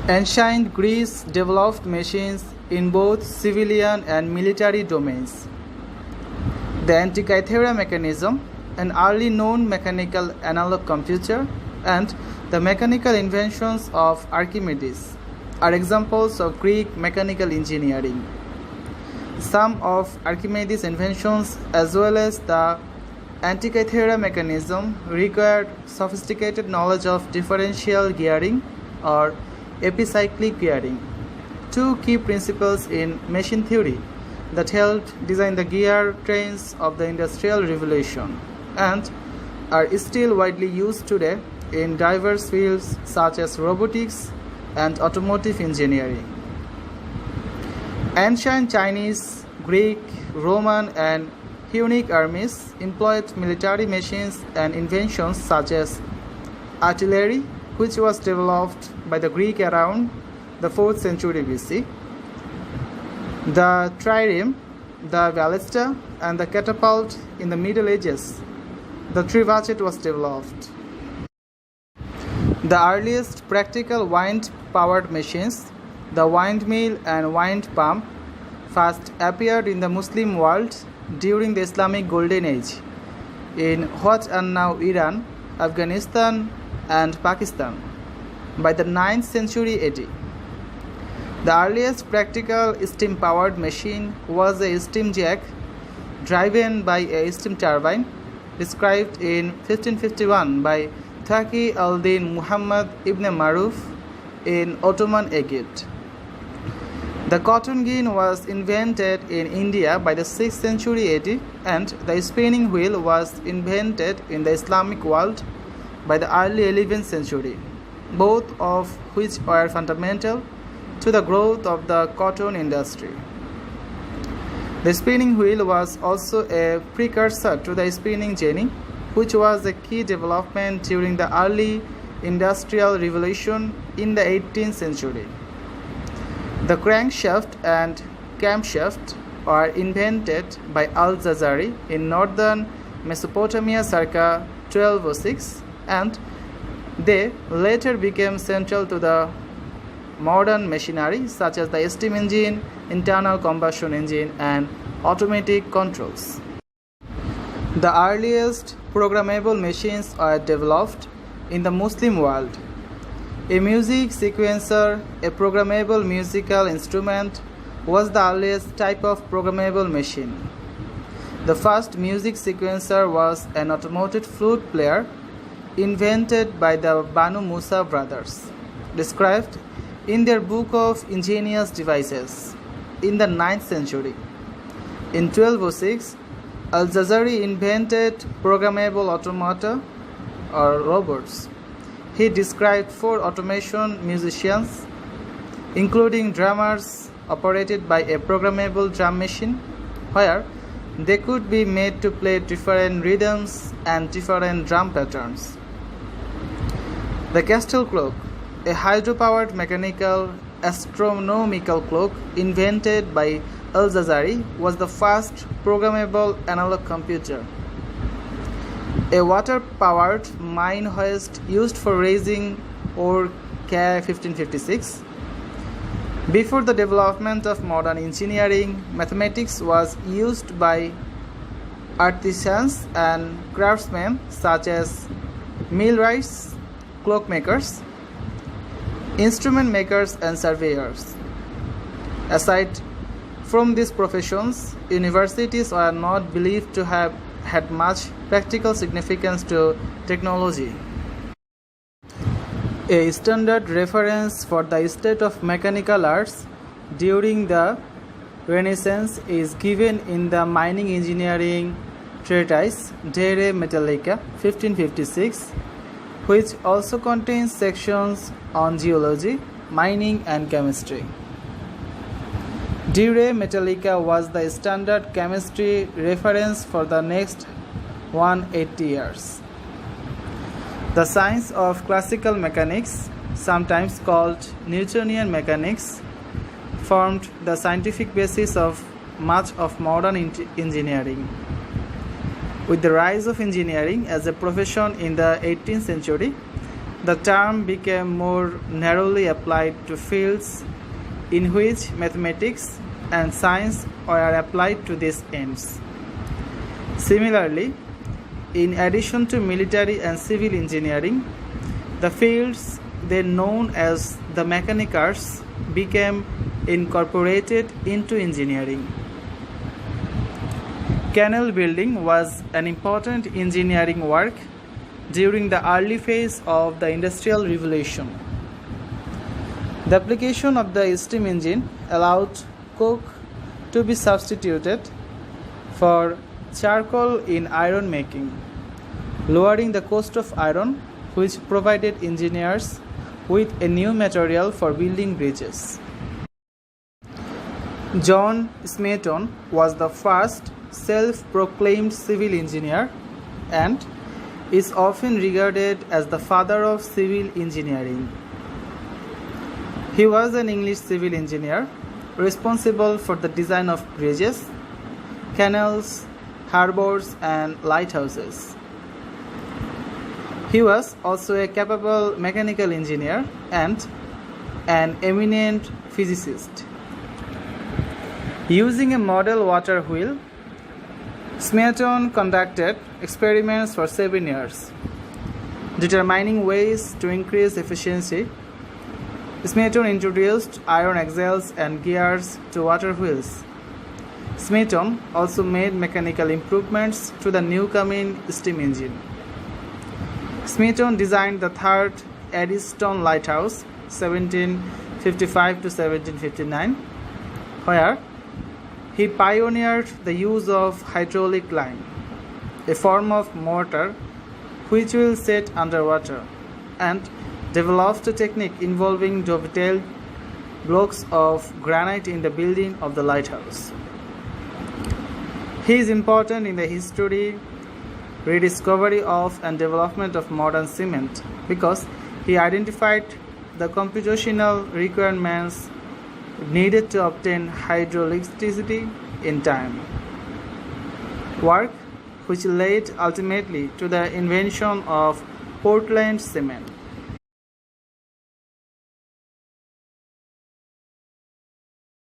Ancient Greece developed machines in both civilian and military domains. The Antikythera mechanism, an early known mechanical analog computer, and the mechanical inventions of Archimedes are examples of Greek mechanical engineering. Some of Archimedes' inventions, as well as the Antikythera mechanism, required sophisticated knowledge of differential gearing or epicyclic gearing, two key principles in machine theory that helped design the gear trains of the Industrial Revolution and are still widely used today in diverse fields such as robotics and automotive engineering. Ancient Chinese, Greek, Roman, and Hunnic armies employed military machines and inventions such as artillery, which was developed by the Greek around the 4th century BC, the trireme, the ballista, and the catapult in the Middle Ages. The trebuchet was developed. The earliest practical wind-powered machines, the windmill and wind pump, first appeared in the Muslim world during the Islamic Golden Age in what are now Iran, Afghanistan, and Pakistan by the 9th century AD. The earliest practical steam-powered machine was a steam jack driven by a steam turbine, described in 1551 by Taqi al-Din Muhammad ibn Maruf in Ottoman Egypt. The cotton gin was invented in India by the 6th century AD, and the spinning wheel was invented in the Islamic world by the early 11th century, both of which were fundamental to the growth of the cotton industry. The spinning wheel was also a precursor to the spinning jenny, which was a key development during the early Industrial Revolution in the 18th century. The crankshaft and camshaft were invented by Al-Jazari in northern Mesopotamia circa 1206, and they later became central to the modern machinery such as the steam engine, internal combustion engine, and automatic controls. The earliest programmable machines were developed in the Muslim world. A music sequencer, a programmable musical instrument, was the earliest type of programmable machine. The first music sequencer was an automated flute player invented by the Banu Musa brothers, described in their book of ingenious devices in the 9th century. In 1206, Al-Jazari invented programmable automata or robots. He described 4 automation musicians, including drummers, operated by a programmable drum machine, where they could be made to play different rhythms and different drum patterns. The Castle clock, a hydro-powered mechanical astronomical clock invented by Al-Jazari, was the first programmable analog computer. A water-powered mine hoist used for raising ore ca. 1556. Before the development of modern engineering, mathematics was used by artisans and craftsmen such as millwrights, clockmakers, instrument makers, and surveyors. Aside from these professions, universities are not believed to have had much practical significance to technology. A standard reference for the state of mechanical arts during the Renaissance is given in the mining engineering treatise De Re Metallica 1556, which also contains sections on geology, mining, and chemistry. De Re Metallica was the standard chemistry reference for the next 180 years. The science of classical mechanics, sometimes called Newtonian mechanics, formed the scientific basis of much of modern engineering. With the rise of engineering as a profession in the 18th century, The term became more narrowly applied to fields in which mathematics and science were applied to these ends. Similarly, in addition to military and civil engineering, the fields then known as the mechanic arts became incorporated into engineering. Canal building was an important engineering work during the early phase of the Industrial Revolution. The application of the steam engine allowed coke to be substituted for charcoal in iron making, lowering the cost of iron, which provided engineers with a new material for building bridges. John Smeaton was the first self-proclaimed civil engineer and is often regarded as the father of civil engineering. He was an English civil engineer responsible for the design of bridges, canals, harbors, and lighthouses. He was also a capable mechanical engineer and an eminent physicist. Using a model water wheel, Smeaton conducted experiments for 7 years, determining ways to increase efficiency. Smeaton introduced iron axles and gears to water wheels. Smeaton also made mechanical improvements to the Newcomen steam engine. Smeaton designed the third Eddystone Lighthouse, 1755 to 1759, where he pioneered the use of hydraulic lime, a form of mortar which will set underwater, and developed a technique involving dovetailed blocks of granite in the building of the lighthouse. He is important in the history, rediscovery of, and development of modern cement because he identified the computational requirements needed to obtain hydroelectricity in time. Work which led ultimately to the invention of Portland cement.